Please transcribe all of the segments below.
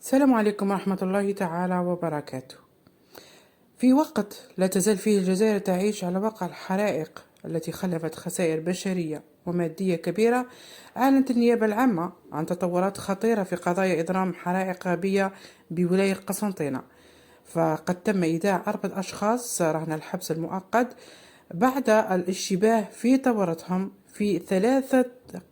السلام عليكم ورحمة الله تعالى وبركاته. في وقت لا تزال فيه الجزائر تعيش على وقع الحرائق التي خلفت خسائر بشرية ومادية كبيرة، أعلنت النيابة العامة عن تطورات خطيرة في قضايا إضرام حرائق غابية بولاية قسنطينة، فقد تم إيداع 4 أشخاص رهن الحبس المؤقت بعد الاشتباه في تورطهم في 3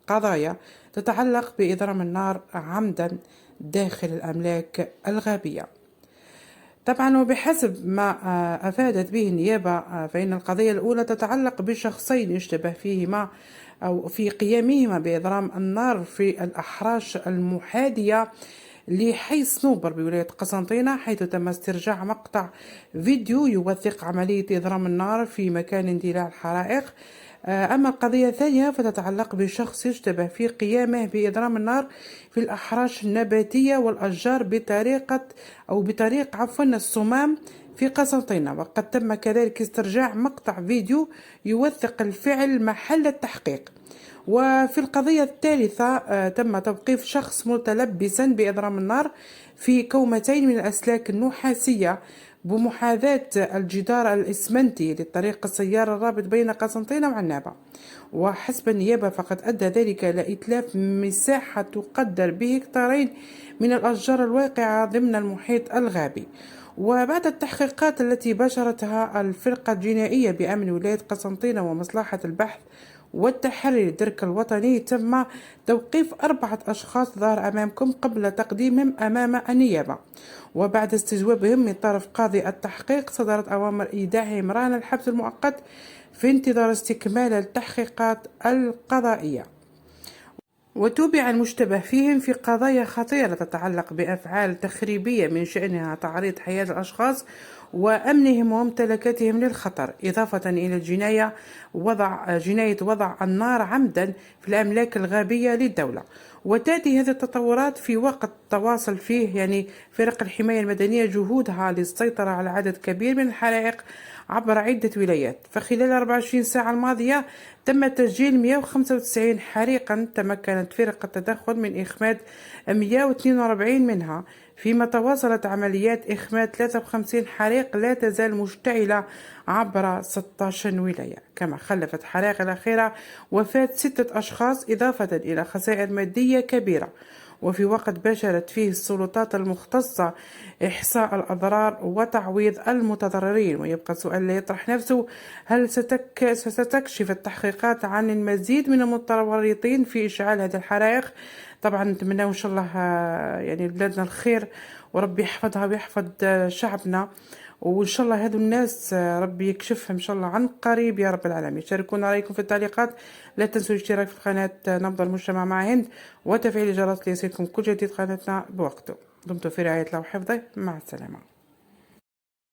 قضايا تتعلق بإضرام النار عمدا داخل الأملاك الغابية. طبعا وبحسب ما أفادت به النيابة، فإن القضية الأولى تتعلق بشخصين يشتبه فيهما أو في قيامهما بإضرام النار في الأحراش المحاذية لحي صنوبر بولاية قسنطينة، حيث تم استرجاع مقطع فيديو يوثق عملية إضرام النار في مكان اندلاع الحرائق. أما القضية الثانية فتتعلق بشخص يشتبه في قيامه بإضرام النار في الأحراش النباتية والأشجار بطريق الصمام في قسنطينة، وقد تم كذلك استرجاع مقطع فيديو يوثق الفعل محل التحقيق. وفي القضية الثالثة تم توقيف شخص متلبسا بإضرام النار في كومتين من الأسلاك النحاسية بمحاذاة الجدار الإسمنتي للطريق السيار الرابط بين قسنطينة وعنابة. وحسب النيابة فقد أدى ذلك إلى إتلاف مساحة تقدر بهكتارين من الأشجار الواقعة ضمن المحيط الغابي. وبعد التحقيقات التي باشرتها الفرقة الجنائية بأمن ولاية قسنطينة ومصلحة البحث والتحري للدرك الوطني، تم توقيف 4 أشخاص ظهر أمامكم قبل تقديمهم أمام النيابة. وبعد استجوابهم من طرف قاضي التحقيق صدرت أوامر إيداعهم رهن الحبس المؤقت في انتظار استكمال التحقيقات القضائية. وتوبع المشتبه فيهم في قضايا خطيرة تتعلق بأفعال تخريبية من شأنها تعريض حياة الأشخاص وأمنهم وممتلكاتهم للخطر، إضافة إلى جناية وضع النار عمدا في الأملاك الغابية للدولة. وتأتي هذه التطورات في وقت تواصل فيه فرق الحماية المدنية جهودها للسيطرة على عدد كبير من الحرائق عبر عدة ولايات. فخلال 24 ساعة الماضية تم تسجيل 195 حريقا تمكنت فرق التدخل من إخماد 142 منها، فيما تواصلت عمليات إخماد 53 حريق لا تزال مشتعلة عبر 16 ولاية. كما خلفت حرائق الأخيرة وفاة 6 أشخاص إضافة إلى خسائر مادية كبيرة. وفي وقت باشرت فيه السلطات المختصة إحصاء الأضرار وتعويض المتضررين. ويبقى السؤال لا يطرح نفسه: هل ستكشف التحقيقات عن المزيد من المتورطين في إشعال هذه الحرائق؟ طبعا نتمنى إن شاء الله بلادنا الخير، وربي يحفظها ويحفظ شعبنا، وإن شاء الله هذو الناس ربي يكشفهم إن شاء الله عن قريب يا رب العالمين. شاركونا رأيكم في التعليقات، لا تنسوا الاشتراك في القناة نبض المجتمع مع هند وتفعيل الجرس ليصلكم كل جديد قناتنا بوقته. دمتم في رعاية الله وحفظه، مع السلامة.